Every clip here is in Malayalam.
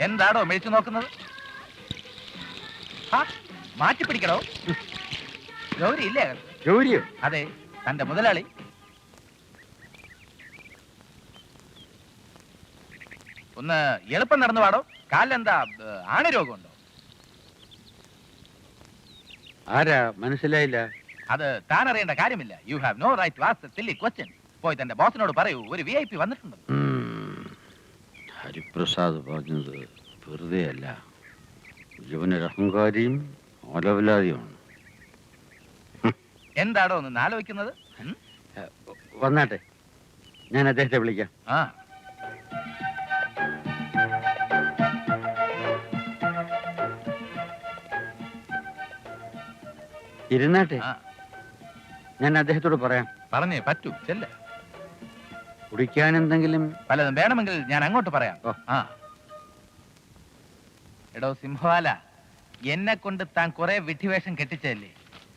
എന്താടോ മേടിച്ചു നോക്കുന്നത്? മാറ്റി പിടിക്കണോ? ഗൗരി ഇല്ലേ? ഗൗരിയോ? അതെ, തന്റെ മുതലാളി. ഒന്ന് എളുപ്പം നടന്നു പാടോ. കാലിലെന്താ ആണരോഗമുണ്ടോ? ആരാ? മനസ്സിലായില്ല. അത് താൻ അറിയേണ്ട കാര്യമില്ല. You have no right to ask silly question. പോയി തന്റെ ബോസിനോട് പറയൂ, ഒരു VIP വന്നിട്ടുണ്ട്. ഹരിപ്രസാദ് പറഞ്ഞത് വെറുതെ അല്ല. ഇവനൊരു അഹങ്കാരിയും അലവലാതിയുമാണ്. എന്താടോ ഒന്ന് ആലോചിക്കുന്നത്? വന്നാട്ടെ, ഞാൻ അദ്ദേഹത്തെ വിളിക്കാം. ഇരുന്നാട്ടെ, ഞാൻ അദ്ദേഹത്തോട് പറയാം. പറഞ്ഞേ പറ്റൂ, ചെല്ല. കുടിക്കാൻ എന്തെങ്കിലും പലതും വേണമെങ്കിൽ ഞാൻ അങ്ങോട്ട് പറയാം. എടോ സിംഹവാല, എന്നെ കൊണ്ട് താൻ കുറെ വിഡ്ഢിവേഷം കെട്ടിച്ചല്ലേ.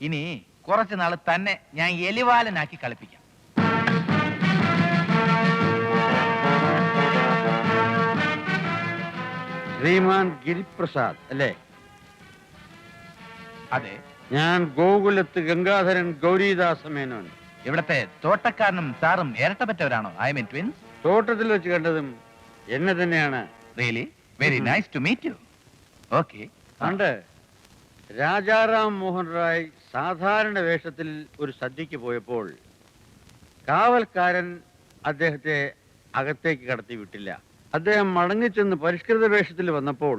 ഇനി കുറച്ചു നാള് തന്നെ ഞാൻ എലിവാലനാക്കി കളിപ്പിക്കാം. ശ്രീമാൻ ഗിരിപ്രസാദ് അല്ലേ? അതെ, ഞാൻ ഗോകുലത്ത് ഗംഗാധരൻ ഗൗരീദാസ മേനോൻ. ഇവിടത്തെ തോട്ടക്കാരനും സാറും ഇരട്ടപ്പറ്റവരാണോ? I mean twins. തോട്ടത്തിൽ വെച്ച് കണ്ടതും എന്നെ തന്നെയാണ്. Really? Very nice to meet you. Okay. പണ്ട് രാജാറാം മോഹൻ റായ് സാധാരണ വേഷത്തിൽ ഒരു സദ്യക്ക് പോയപ്പോൾ കാവൽക്കാരൻ അദ്ദേഹത്തെ അകത്തേക്ക് കടത്തി വിട്ടില്ല. അദ്ദേഹം മടങ്ങിച്ചെന്ന് പരിഷ്കൃത വേഷത്തിൽ വന്നപ്പോൾ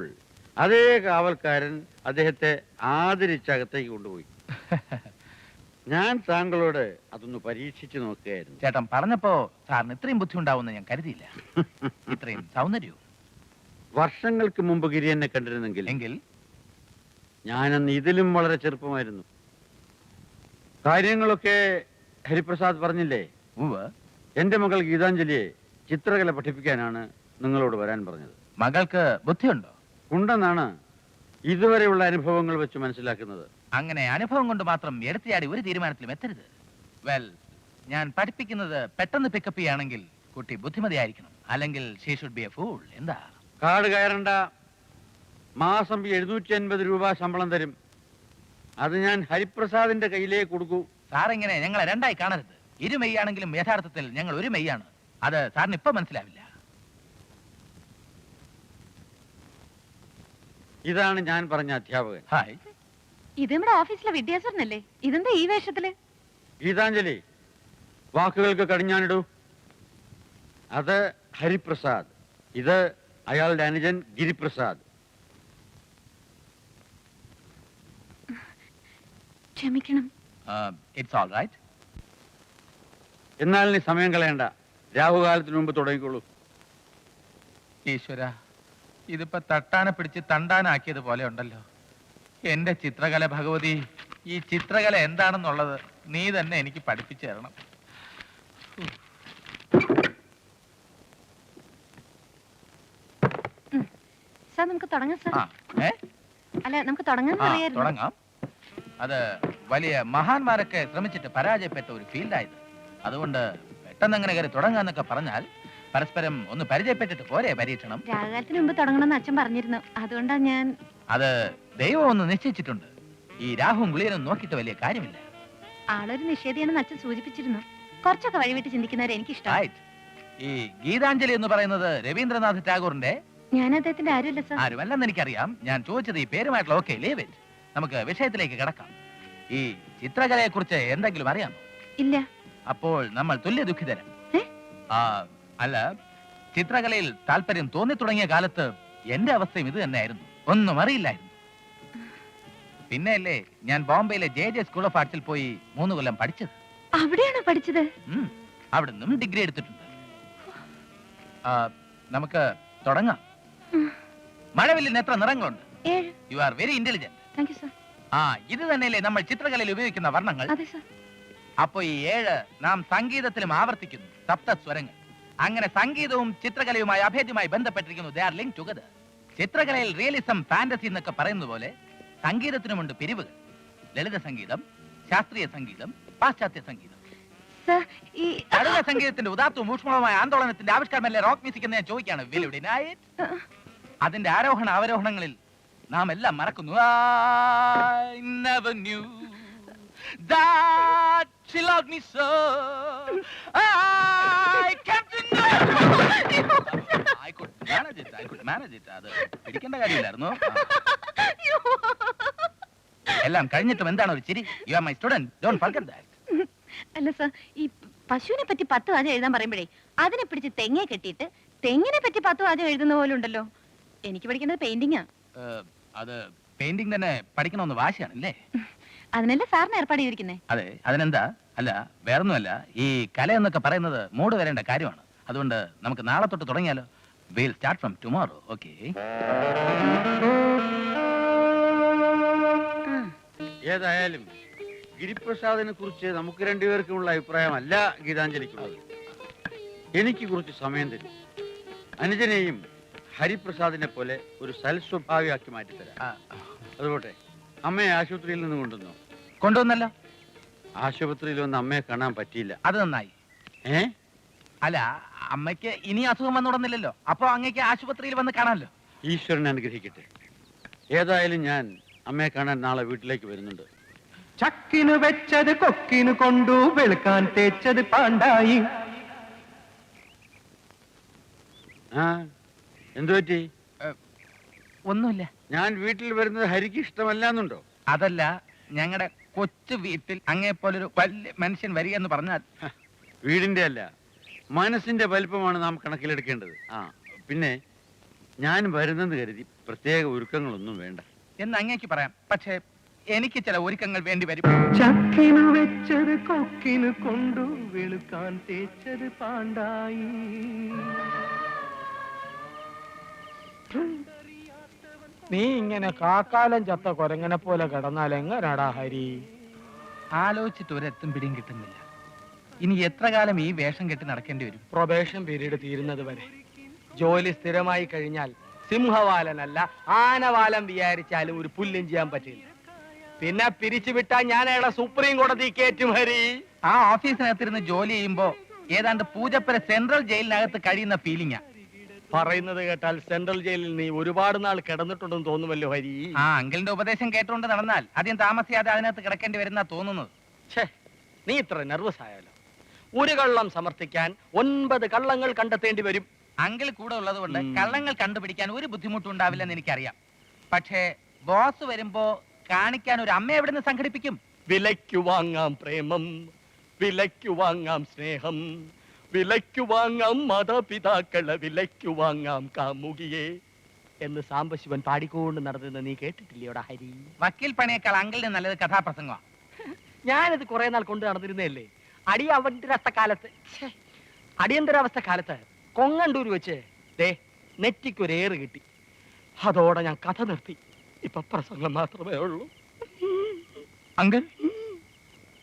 അതേ കാവൽക്കാരൻ അദ്ദേഹത്തെ ആദരിച്ച് അകത്തേക്ക് കൊണ്ടുപോയി. ഞാൻ താങ്കളോട് അതൊന്ന് പരീക്ഷിച്ചു നോക്കുകയായിരുന്നു. ചേട്ടൻ പറഞ്ഞപ്പോ സാറിന് ഇത്രയും ബുദ്ധി ഉണ്ടാവുമെന്ന് ഞാൻ കരുതിയില്ല. ഇത്രയും സൗന്ദര്യവും. വർഷങ്ങൾക്ക് മുമ്പ് ഗിരി എന്നെ കണ്ടിരുന്നെങ്കിൽ എങ്കിൽ ഞാനന്ന് ഇതിലും വളരെ ചെറുപ്പമായിരുന്നു. കാര്യങ്ങളൊക്കെ ഹരിപ്രസാദ് പറഞ്ഞില്ലേ? എന്റെ മകൾ ഗീതാഞ്ജലിയെ ചിത്രകല പഠിപ്പിക്കാനാണ് നിങ്ങളോട് വരാൻ പറഞ്ഞത്. മകൾക്ക് ബുദ്ധിയുണ്ടോ? ഉണ്ടെന്നാണ് ഇതുവരെയുള്ള അനുഭവങ്ങൾ വെച്ച് മനസ്സിലാക്കുന്നത്. അങ്ങനെ അനുഭവം കൊണ്ട് മാത്രം എടുത്തിയാടി ഒരു തീരുമാനത്തിലും എത്തരുത്. വെൽ, ഞാൻ പഠിപ്പിക്കുന്നത് പെട്ടെന്ന് പിക്കപ്പ് ചെയ്യുകയാണെങ്കിൽ കുട്ടി ബുദ്ധിമതിയായിരിക്കണം. അല്ലെങ്കിൽ she should be A fool. എന്താ? കാട് കയറണ്ട. മാസം 750 രൂപ ശമ്പളം തരും. അത് ഞാൻ ഹരിപ്രസാദിന്റെ കയ്യിലേക്ക് കൊടുക്കൂ. സാറിങ്ങനെ ഞങ്ങളെ രണ്ടായി കാണരുത്. ഇരു മെയ്യാണെങ്കിലും യഥാർത്ഥത്തിൽ ഞങ്ങൾ ഒരു മെയ്യാണ്. അത് സാറിന് ഇപ്പൊ മനസ്സിലാവില്ല. ഇതാണ് ഞാൻ പറഞ്ഞ അധ്യാപകൻ. ഹായ്, ഇത് നമ്മുടെ ഓഫീസിലെ വിദ്യാസരനല്ലേ? ഇതെന്താ ഈ വേഷത്തില്? ഗീതാഞ്ജലി, വാക്കുകൾക്ക് കടിഞ്ഞാണിടൂ. അത് ഹരിപ്രസാദ്, ഇത് അയാളുടെ അനുജൻ ഗിരിപ്രസാദ്. ക്ഷമിക്കണം. It's all right. എന്നാൽ നീ സമയം കളയണ്ട, രാഹുകാലത്തിന് മുമ്പ് തുടങ്ങിക്കോളൂ. ഈശ്വര, ഇതിപ്പോ തട്ടാനെ പിടിച്ച് തണ്ടാനാക്കിയത് പോലെ ഉണ്ടല്ലോ. എന്റെ ചിത്രകല ഭഗവതി, ഈ ചിത്രകല എന്താണെന്നുള്ളത് നീ തന്നെ എനിക്ക് പഠിപ്പിച്ചു തരണം. സാർ, നമുക്ക് തുടങ്ങാം സാർ. അല്ല, നമുക്ക് തുടങ്ങാം. അത് വലിയ മഹാന്മാരൊക്കെ ശ്രമിച്ചിട്ട് പരാജയപ്പെട്ട ഒരു ഫീൽഡായത്. അതുകൊണ്ട് പെട്ടെന്ന് അങ്ങനെ കയറി തുടങ്ങാന്നൊക്കെ പറഞ്ഞാൽ പരസ്പരം ഒന്ന് പരിചയപ്പെട്ടിട്ട് പോരെ പരീക്ഷണം. രാഹുകാലത്തിന് മുമ്പ് തുടങ്ങണമെന്ന് അച്ഛൻ പറഞ്ഞിരുന്നു. അതുകൊണ്ടാ ഞാൻ. അത് ദൈവം ഒന്ന് നിശ്ചയിച്ചിട്ടുണ്ട്. ഈ രാഹുവും ഗുളിയനും നോക്കിയിട്ട് വലിയ കാര്യമില്ല. ആളൊരു നിഷേധിയാണെന്ന് അച്ഛൻ സൂചിപ്പിച്ചിരുന്നു. കുറച്ചൊക്കെ വഴിവിട്ട് ചിന്തിക്കുന്നവരെ എനിക്ക് ഇഷ്ടം. ഈ ഗീതാഞ്ജലി എന്ന് പറയുന്നത് രവീന്ദ്രനാഥ് ടാഗോറിന്റെ. ഞാൻ അദ്ദേഹത്തിന്റെ ആരുമല്ല സാർ. ആരുമല്ലെന്ന് എനിക്കറിയാം. ഞാൻ ചോദിച്ചത് ഈ പേരുമായിട്ടുള്ള. Okay, leave it. നമുക്ക് വിഷയത്തിലേക്ക് കിടക്കാം. ഈ ചിത്രകലയെ കുറിച്ച് എന്തെങ്കിലും അറിയാമോ? ഇല്ല. അപ്പോൾ നമ്മൾ തുല്യ ദുഃഖിതരം. അല്ല, ചിത്രകലയിൽ താല്പര്യം തോന്നി തുടങ്ങിയ കാലത്ത് എന്റെ അവസ്ഥയും ഇത് തന്നെയായിരുന്നു. ഒന്നും അറിയില്ലായിരുന്നു. പിന്നെയല്ലേ ഞാൻ ബോംബെയിലെ JJ സ്കൂൾ ഓഫ് ആർട്സിൽ പോയി 3 കൊല്ലം പഠിച്ചത്. അവിടെയാണോ പഠിച്ചത്? അവിടെ നിന്നും ഡിഗ്രി എടുത്തിട്ടുണ്ട്. നമുക്ക് തുടങ്ങാം. മഴവില്ലിന് എത്ര നിറങ്ങളുണ്ട്? 7. You are very intelligent. Thank you sir. ഇത് തന്നെയല്ലേ നമ്മൾ ചിത്രകലയിൽ ഉപയോഗിക്കുന്ന വർണ്ണങ്ങൾ? അതെ സർ. അപ്പൊ ഈ 7 നാം സംഗീതത്തിലും ആവർത്തിക്കുന്നു. സപ്തസ്വരങ്ങൾ. അങ്ങനെ സംഗീതവും ചിത്രകലയുമായി അഭേദ്യമായി ബന്ധപ്പെട്ടിരിക്കുന്നു. They are linked together. ചിത്രകലയിൽ റിയലിസം, ഫാന്റസി എന്നൊക്കെ പറയുന്നത് പോലെ സംഗീതത്തിനുമുണ്ട് പിരിവുകൾ. ലളിത സംഗീതം, ശാസ്ത്രീയ സംഗീതം, പാശ്ചാത്യ സംഗീതം. സംഗീതത്തിന്റെ ഉദാത്തവും ഊഷ്മളവുമായ ആന്തോളനത്തിന്റെ ആവിഷ്കാരമല്ലേ റോക്ക് മ്യൂസിക് എന്ന് ഞാൻ ചോദിക്കാണ്. അതിന്റെ ആരോഹണ അവരോഹണങ്ങളിൽ നാം എല്ലാം മറക്കുന്നു. I never knew that she loved me so. I came to know. I could manage it. അത് പിടിക്കേണ്ട കാര്യമില്ലായിരുന്നു. എല്ലാം കഴിഞ്ഞിട്ടും എന്താണ് ഒരു ചിരി? You are my student. Don't forget that. അല്ല സർ, ഈ പശുവിനെ പറ്റി 10 വാചകം എഴുതാൻ പറയുമ്പോഴേ അതിനെ പിടിച്ച് തെങ്ങെ കെട്ടിയിട്ട് തെങ്ങിനെ പറ്റി 10 വാചകം എഴുതുന്ന പോലെ ഉണ്ടല്ലോ. എനിക്ക് പഠിക്കേണ്ടത് പെയിന്റിങ്ങാ. അത് പെയിന്റിംഗ് തന്നെ പഠിക്കണമെന്ന് വാശിയാണല്ലേ? അതിനല്ലേ സാറിന് ഏർപ്പാട് ചെയ്തിരിക്കുന്നേ? അതെ, അതിനെന്താ? അല്ല, വേറൊന്നുമല്ല. ഈ കല എന്നൊക്കെ പറയുന്നത് മൂട് വരേണ്ട കാര്യമാണ്. അതുകൊണ്ട് നമുക്ക് നാളെ തൊട്ട് തുടങ്ങിയാലോ? We'll start from tomorrow, okay? ഏതായാലും ഗിരിപ്രസാദിനെ കുറിച്ച് നമുക്ക് രണ്ടുപേർക്കുമുള്ള അഭിപ്രായമല്ല ഗീതാഞ്ജലിക്കുള്ളത്. എനിക്ക് കുറച്ച് സമയം തരും. അനുജനെയും ഹരിപ്രസാദിനെ പോലെ ഒരു സൽസ്വഭാവിയാക്കി മാറ്റിത്തരാം. അതുപോട്ടെ, അമ്മയെ ആശുപത്രിയിൽ നിന്ന് കൊണ്ടുവന്നല്ലോ. ആശുപത്രിയിൽ വന്ന് അമ്മയെ കാണാൻ പറ്റിയില്ല. അത് നന്നായി. അല്ല, അമ്മയ്ക്ക് ഇനി അസുഖം വന്നുടന്നില്ലല്ലോ. അപ്പൊ അങ്ങേക്ക് ആശുപത്രിയിൽ വന്ന് കാണാമല്ലോ. ഈശ്വരൻ അനുഗ്രഹിക്കട്ടെ. ഏതായാലും ഞാൻ അമ്മയെ കാണാൻ നാളെ വീട്ടിലേക്ക് വരുന്നുണ്ട്. ചക്കിനു വെച്ചത് കൊക്കിനു കൊണ്ടു വെളുക്കാൻ തേച്ചത് പാണ്ടായി. എന്തു പറ്റി? ഒന്നുമില്ല. ഞാൻ വീട്ടിൽ വരുന്നത് ഹരിക്ക് ഇഷ്ടമല്ലാന്നുണ്ടോ? അതല്ല, ഞങ്ങളുടെ കൊച്ചു വീട്ടിൽ അങ്ങേപ്പോലൊരു വലിയ മനുഷ്യൻ വരിക എന്ന് പറഞ്ഞാൽ. വീടിന്റെ അല്ല, മനസ്സിന്റെ വലിപ്പമാണ് നാം കണക്കിലെടുക്കേണ്ടത്. പിന്നെ ഞാൻ വരുന്നെന്ന് കരുതി പ്രത്യേക ഒരുക്കങ്ങളൊന്നും വേണ്ട എന്ന് അങ്ങേക്ക് പറയാം. പക്ഷേ എനിക്ക് ചില ഒരുക്കങ്ങൾ വേണ്ടി വരും. ചക്കിനു വെച്ചത് കൊക്കിനു കൊണ്ടു വെളുക്കാൻ തേച്ചത് പാണ്ടായി. നീ ഇങ്ങനെ കാക്കാലം ചത്ത കൊരങ്ങനെ പോലെ കിടന്നാൽ എങ്ങനാടാ ഹരി? ആലോചിച്ചിട്ട് ഒരെത്തും പിടിയും കിട്ടുന്നില്ല. ഇനി എത്ര കാലം ഈ വേഷം കെട്ടി നടക്കേണ്ടി വരും? പ്രൊബേഷൻ പീരീഡ് തീരുന്നത് വരെ. ജോലി സ്ഥിരമായി കഴിഞ്ഞാൽ സിംഹവാലനല്ല ആനവാലം വിചാരിച്ചാലും ഒരു പുല്ലും ചെയ്യാൻ പറ്റില്ല. പിന്നെ പിരിച്ചുവിട്ടാ ഞാൻ അയാളെ സുപ്രീം കോടതി കയറ്റും ഹരി. ആ ഓഫീസിനകത്തിരുന്ന് ജോലി ചെയ്യുമ്പോ ഏതാണ്ട് പൂജപ്പുര സെൻട്രൽ ജയിലിനകത്ത് കഴിയുന്ന ഫീലിംഗാ. പറയുന്നത് കേട്ടാൽ സെൻട്രൽ ജയിലിൽ നീ ഒരുപാട് നാൾ കിടന്നിട്ടുണ്ടെന്ന് തോന്നുമല്ലോ ഹരി. ആ അങ്കിളിന്റെ ഉപദേശം കേട്ടുകൊണ്ട് നടന്നാൽ അധികം താമസിയാതെ അതിനകത്ത് കിടക്കേണ്ടി വരുന്ന തോന്നുന്നത്. നീ ഇത്ര നെർവസ് ആയാലോ? ഒരു കള്ളം സമർത്ഥിക്കാൻ 9 കള്ളങ്ങൾ കണ്ടെത്തേണ്ടി വരും. അങ്കിൾ കൂടെ ഉള്ളത് കൊണ്ട് കള്ളങ്ങൾ കണ്ടുപിടിക്കാൻ ഒരു ബുദ്ധിമുട്ടും ഉണ്ടാവില്ലെന്ന് എനിക്കറിയാം. പക്ഷേ ബോസ് വരുമ്പോ കാണിക്കാൻ ഒരു അമ്മ എവിടെ നിന്ന് സംഘടിപ്പിക്കും? വിലയ്ക്കു വാങ്ങാം പ്രേമം, വിലയ്ക്കു വാങ്ങാം സ്നേഹം, വിലയ്ക്കു വാങ്ങാം മാതാപിതാക്കളെ, വിലയ്ക്കു വാങ്ങാം കാമുകിയെ എന്ന് സാംബശിവൻ പാടിക്കൊണ്ട് നടന്നെന്ന് നീ കേട്ടിട്ടില്ലയോടാ ഹരി? വക്കീൽ പണിയേക്കാൾ അങ്കിളിന് നല്ലത് കഥാപ്രസംഗമാണ്. ഞാനിത് കുറെ നാൾ കൊണ്ട് നടന്നിരുന്നല്ലേ. അടിയന്തരാവസ്ഥ കാലത്ത് കൊങ്ങണ്ടൂർ വെച്ച് നെറ്റിക്കൊരേറ് കിട്ടി. അതോടെ ഞാൻ കഥ നിർത്തി. ഇപ്പൊ പ്രസംഗം മാത്രമേ ഉള്ളൂ. അങ്കിൾ,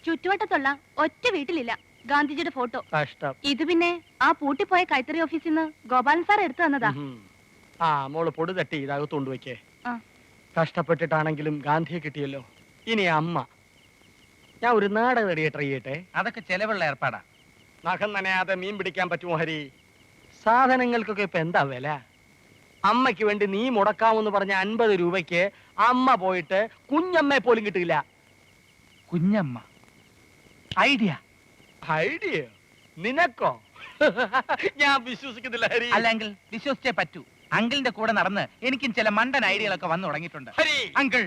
ചുറ്റുവട്ടത്തുള്ള ഒറ്റ വീട്ടിലില്ല ഗാന്ധിജിയുടെ ഫോട്ടോ. കഷ്ടം. ഇത് പിന്നെ ആ പൂട്ടിപ്പോയ കൈത്തറി ഓഫീസിൽ നിന്ന് ഗോപാലൻ സാർ എടുത്തു തന്നതാ. മോള് പൊടി തട്ടി ഇതകത്ത് കൊണ്ടുവയ്ക്കേ. ആ. കഷ്ടപ്പെട്ടിട്ടാണെങ്കിലും ഗാന്ധിയെ കിട്ടിയല്ലോ. ഇനി അമ്മ, ഞാൻ ഒരു നാടകം ട്രൈ ചെയ്യട്ടെ. അതൊക്കെ ചെലവുള്ള ഏർപ്പാടാ. നഖം നനയാതെ മീൻ പിടിക്കാൻ പറ്റുമോ ഹരി? സാധനങ്ങൾക്കൊക്കെ ഇപ്പൊ എന്താ വില? അമ്മയ്ക്ക് വേണ്ടി നീ മുടക്കാമെന്ന് പറഞ്ഞ 50 രൂപയ്ക്ക് അമ്മ പോയിട്ട് കുഞ്ഞമ്മയെ പോലും കിട്ടില്ല. കുഞ്ഞമ്മ ഐഡിയ. ഐഡിയ നിനക്കോ? ഞാൻ വിശ്വസിക്കുന്നില്ല ഹരി. അല്ലെങ്കിൽ വിശ്വസിച്ചേ പറ്റൂ. അങ്കിളിന്റെ കൂടെ നടന്ന് എനിക്കും ചില മണ്ടൻ ഐഡിയകളൊക്കെ വന്നു തുടങ്ങിയിട്ടുണ്ട്. ഹരി, അങ്കിൾ